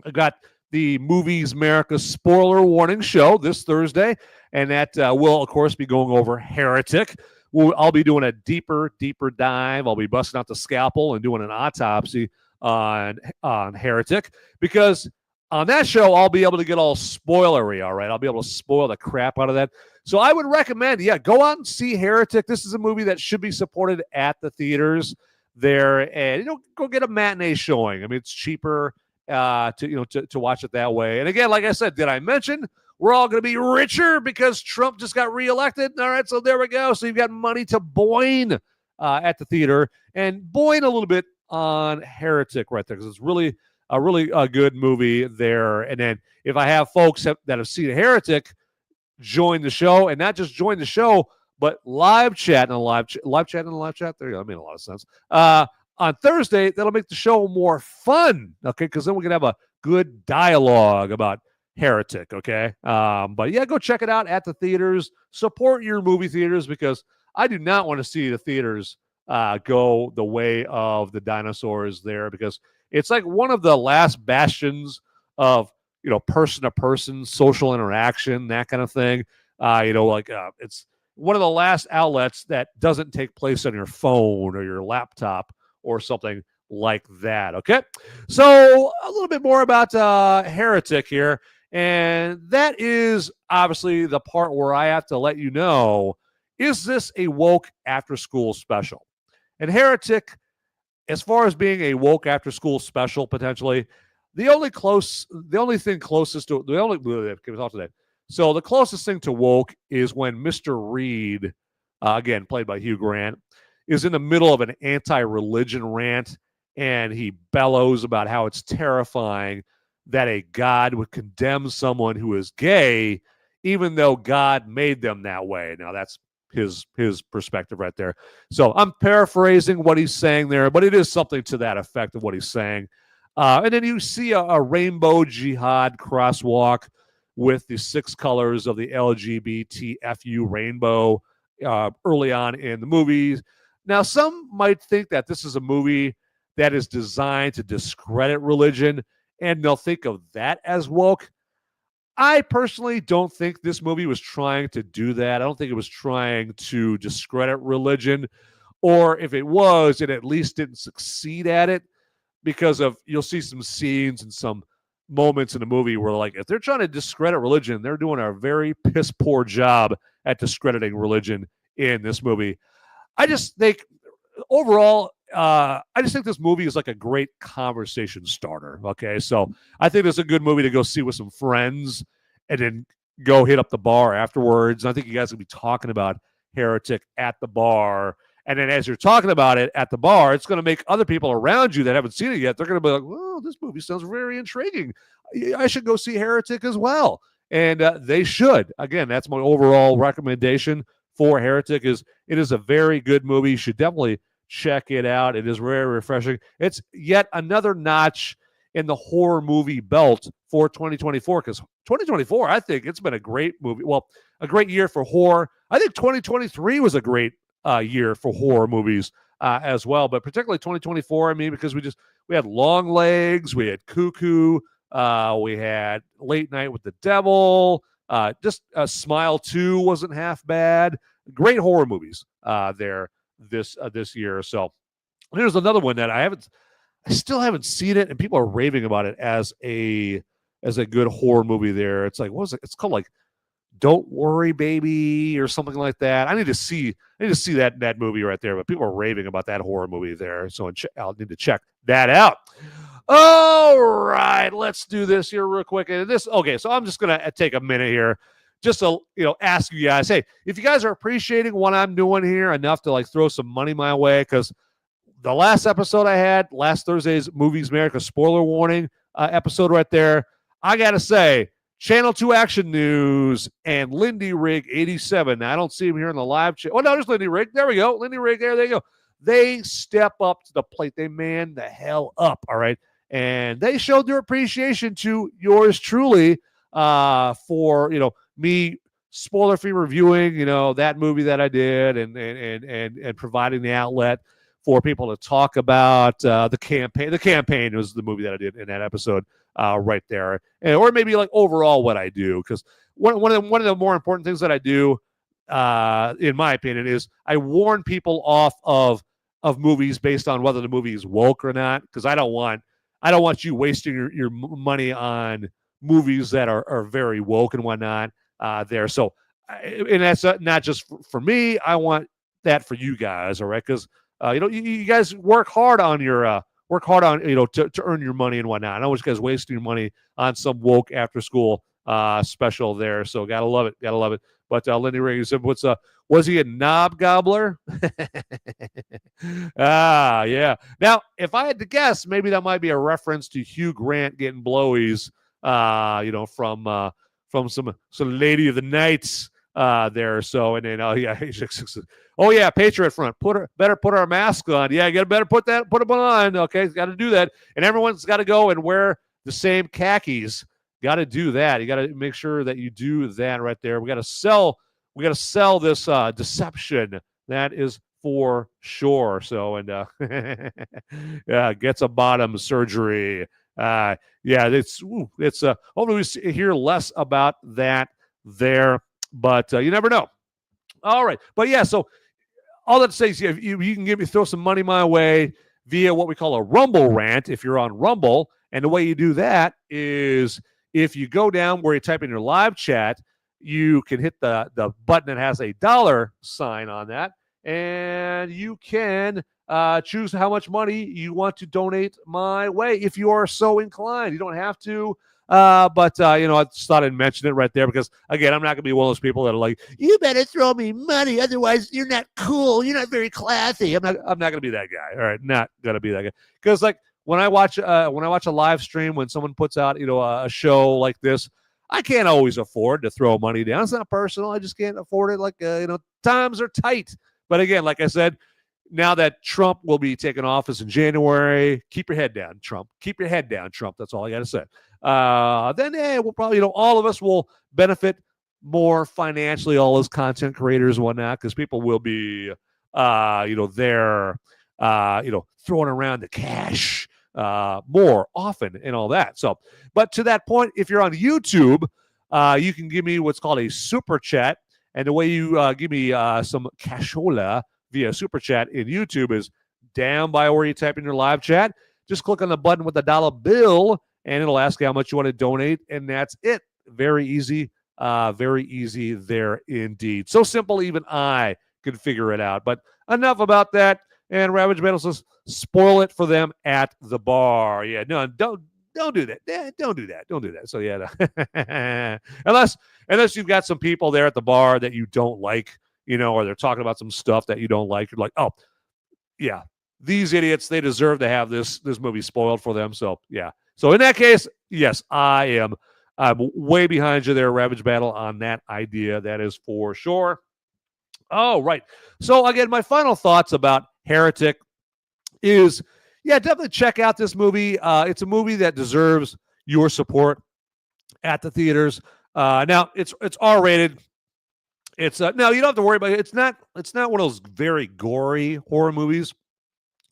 I got the Movies Merica spoiler warning show this Thursday, and that will, of course, be going over Heretic. I'll be doing a deeper dive. I'll be busting out the scalpel and doing an autopsy on Heretic, because on that show, I'll be able to get all spoilery, all right? I'll be able to spoil the crap out of that. So I would recommend, go out and see Heretic. This is a movie that should be supported at the theaters there, and go get a matinee showing. I mean, it's cheaper to watch it that way. And again, like I said, did I mention we're all going to be richer because Trump just got reelected? All right, so there we go. So you've got money to boing at the theater and boing a little bit on Heretic right there, because it's really a good movie there. And then if I have folks that have seen Heretic join the show, and not just join the show, but live chat in a live chat. There you go. That made a lot of sense. On Thursday, that'll make the show more fun, okay? Because then we can have a good dialogue about Heretic, okay? But yeah, go check it out at the theaters. Support your movie theaters, because I do not want to see the theaters go the way of the dinosaurs there, because it's like one of the last bastions of person-to-person social interaction, that kind of thing. It's one of the last outlets that doesn't take place on your phone or your laptop or something like that, okay? So a little bit more about Heretic here, and that is obviously the part where I have to let you know, is this a woke after-school special? And Heretic, as far as being a woke after-school special, potentially, the only thing closest to So the closest thing to woke is when Mr. Reed, again played by Hugh Grant, is in the middle of an anti-religion rant, and he bellows about how it's terrifying that a God would condemn someone who is gay, even though God made them that way. Now that's his perspective right there. So I'm paraphrasing what he's saying there, but it is something to that effect of what he's saying. And then you see a rainbow jihad crosswalk with the 6 colors of the LGBTFU rainbow early on in the movies. Now, some might think that this is a movie that is designed to discredit religion, and they'll think of that as woke. I personally don't think this movie was trying to do that. I don't think it was trying to discredit religion, or if it was, it at least didn't succeed at it, because you'll see some scenes and some moments in the movie where, like, if they're trying to discredit religion, they're doing a very piss poor job at discrediting religion in this movie. I just think overall, I just think this movie is like a great conversation starter. Okay, so I think it's a good movie to go see with some friends and then go hit up the bar afterwards. I think you guys will be talking about Heretic at the bar And then as you're talking about it at the bar, it's going to make other people around you that haven't seen it yet, they're going to be like, well, this movie sounds very intriguing. I should go see Heretic as well. And they should. Again, that's my overall recommendation for Heretic. It is a very good movie. You should definitely check it out. It is very refreshing. It's yet another notch in the horror movie belt for 2024, because 2024, I think it's been a great movie. Well, a great year for horror. I think 2023 was a great year for horror movies as well, but particularly 2024, I mean, because we had Long Legs, we had Cuckoo, we had Late Night with the Devil, just Smile 2 wasn't half bad. Great horror movies there this year. So there's another one that I still haven't seen it, and people are raving about it as a good horror movie there. It's like, what was it? It's called like Don't Worry Baby or something like that. I need to see that movie right there, but people are raving about that horror movie there. So I'll need to check that out. All right, let's do this here real quick. Okay, so I'm just going to take a minute here just to, ask you guys, hey, if you guys are appreciating what I'm doing here enough to like throw some money my way, because the last episode I had, last Thursday's Movies Merica spoiler warning episode right there, I got to say, Channel 2 Action News and Lindy Rig 87. Now, I don't see him here in the live chat. Oh, no, there's Lindy Rig. There we go. Lindy Rig, there they go. They step up to the plate. They man the hell up, all right? And they showed their appreciation to yours truly for, me spoiler-free reviewing, that movie that I did and providing the outlet for people to talk about the campaign. The campaign was the movie that I did in that episode right there. Or maybe like overall what I do, because one of the more important things that I do, in my opinion, is I warn people off of movies based on whether the movie is woke or not, because I don't want you wasting your money on movies that are very woke and whatnot there. So, and that's not just for me. I want that for you guys, all right? Because you guys work hard on to earn your money and whatnot. I don't want you guys wasting your money on some woke after school special there. So gotta love it. But Lindy Ring said, was he a knob gobbler? Yeah. Now, if I had to guess, maybe that might be a reference to Hugh Grant getting blowies, from some lady of the nights there. So, and then oh yeah, Patriot Front. Better put our mask on. Yeah, you better put them on. Okay, got to do that. And everyone's got to go and wear the same khakis. Got to do that. You got to make sure that you do that right there. We got to sell this deception. That is for sure. So, and yeah, gets a bottom surgery. Yeah, it's hopefully we hear less about that there, but you never know. All right, but yeah, so all that to say is, you can throw some money my way via what we call a Rumble rant if you're on Rumble, and the way you do that is if you go down where you type in your live chat, you can hit the button that has a dollar sign on that, and you can choose how much money you want to donate my way if you are so inclined. You don't have to, but I just thought I'd mention it right there because, again, I'm not going to be one of those people that are like, you better throw me money, otherwise you're not cool, you're not very classy. I'm not going to be that guy. All right, not going to be that guy. Because like when I watch a live stream, when someone puts out a show like this, I can't always afford to throw money down. It's not personal. I just can't afford it. Like times are tight. But again, like I said, now that Trump will be taking office in January, keep your head down, Trump. Keep your head down, Trump. That's all I got to say. Then we'll probably, all of us will benefit more financially, all those content creators and whatnot, because people will be, there, throwing around the cash more often and all that. So, but to that point, if you're on YouTube, you can give me what's called a super chat. And the way you give me some cashola via super chat in YouTube is down by where you type in your live chat. Just click on the button with the dollar bill, and it'll ask you how much you want to donate, and that's it. Very easy there indeed. So simple, even I can figure it out. But enough about that. And Ravage Metal says, spoil it for them at the bar. Yeah, no, don't do that. Yeah, don't do that. So yeah, unless you've got some people there at the bar that you don't like, or they're talking about some stuff that you don't like. You're like, oh, yeah, these idiots, they deserve to have this movie spoiled for them. So, yeah. So in that case, yes, I'm way behind you there, Ravage Battle, on that idea. That is for sure. Oh, right. So, again, my final thoughts about Heretic is, definitely check out this movie. It's a movie that deserves your support at the theaters. Now, it's R-rated. It's no, you don't have to worry about it. It's not one of those very gory horror movies.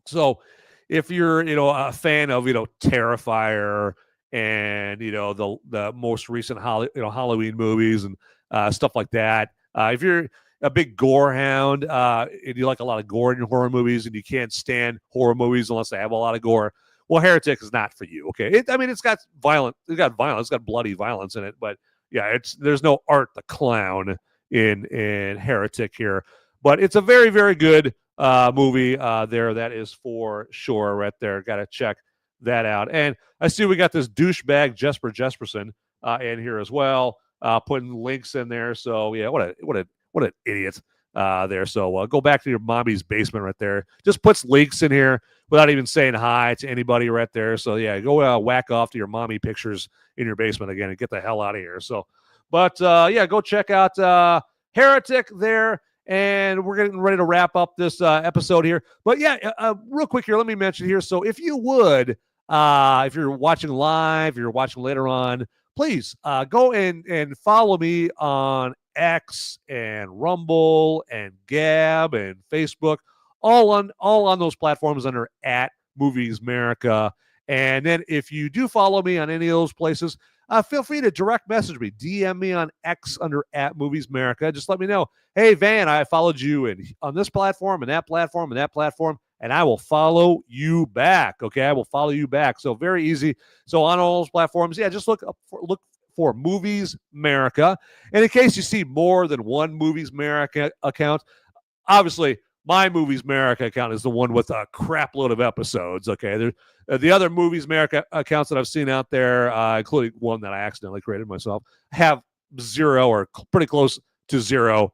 So, if you're, a fan of, Terrifier and, the most recent Halloween movies and stuff like that, if you're a big gore hound and you like a lot of gore in your horror movies and you can't stand horror movies unless they have a lot of gore, well, Heretic is not for you. Okay, it's got violence, it's got bloody violence in it, but yeah, there's no Art the Clown in Heretic here, but it's a very, very good movie there. That is for sure right there. Got to check that out. And I see we got this douchebag Jesper Jesperson in here as well, putting links in there. So yeah, what an idiot there. So go back to your mommy's basement right there. Just puts links in here without even saying hi to anybody right there. So yeah, go whack off to your mommy pictures in your basement again and get the hell out of here. So, but go check out Heretic there. And we're getting ready to wrap up this episode here. But real quick here, let me mention here. So if you would, if you're watching live, if you're watching later on, please go and follow me on X and Rumble and Gab and Facebook, all on those platforms under @MoviesMerica. And then if you do follow me on any of those places, feel free to direct message me, DM me on X under @MoviesMerica. Just let me know, hey Van, I followed you on this platform and that platform and that platform, and I will follow you back. Okay, I will follow you back. So very easy. So on all those platforms, just look for Movies Merica. And in case you see more than one Movies Merica account, obviously my Movies Merica account is the one with a crap load of episodes. Okay, the other Movies Merica accounts that I've seen out there, including one that I accidentally created myself, have zero or pretty close to zero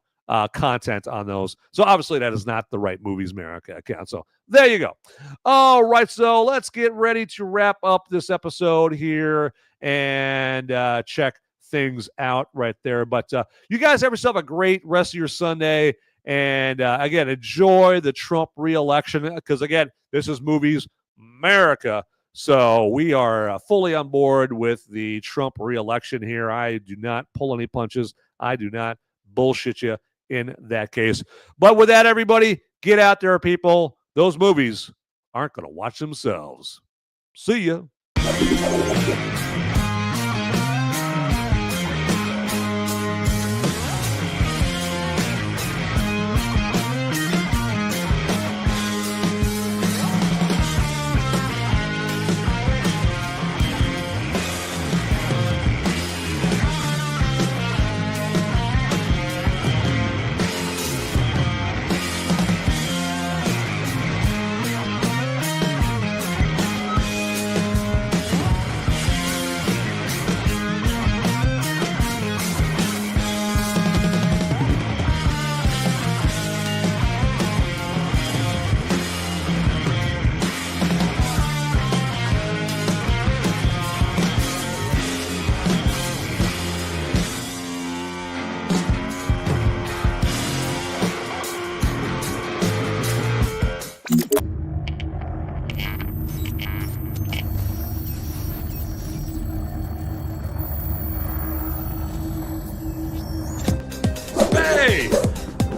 content on those. So obviously that is not the right Movies Merica account. So there you go. All right, so let's get ready to wrap up this episode here and check things out right there. But you guys have yourself a great rest of your Sunday. And again, enjoy the Trump re-election because, again, this is Movies Merica. So we are fully on board with the Trump re-election here. I do not pull any punches. I do not bullshit you in that case. But with that, everybody, get out there, people. Those movies aren't going to watch themselves. See ya.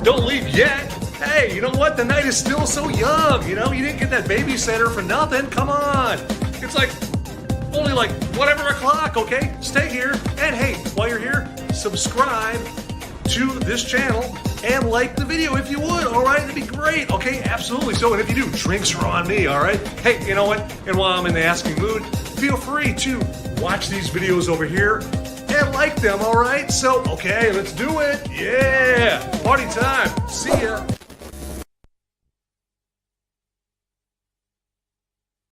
Don't leave yet. Hey, you know what? The night is still so young. You didn't get that babysitter for nothing. Come on. It's only whatever o'clock, okay? Stay here. And hey, while you're here, subscribe to this channel and like the video if you would, all right? That'd be great, okay? Absolutely. So, and if you do, drinks are on me, all right? Hey, you know what? And while I'm in the asking mood, feel free to watch these videos over here and like them, all right? So, okay, let's do it. Yeah, party time. See ya.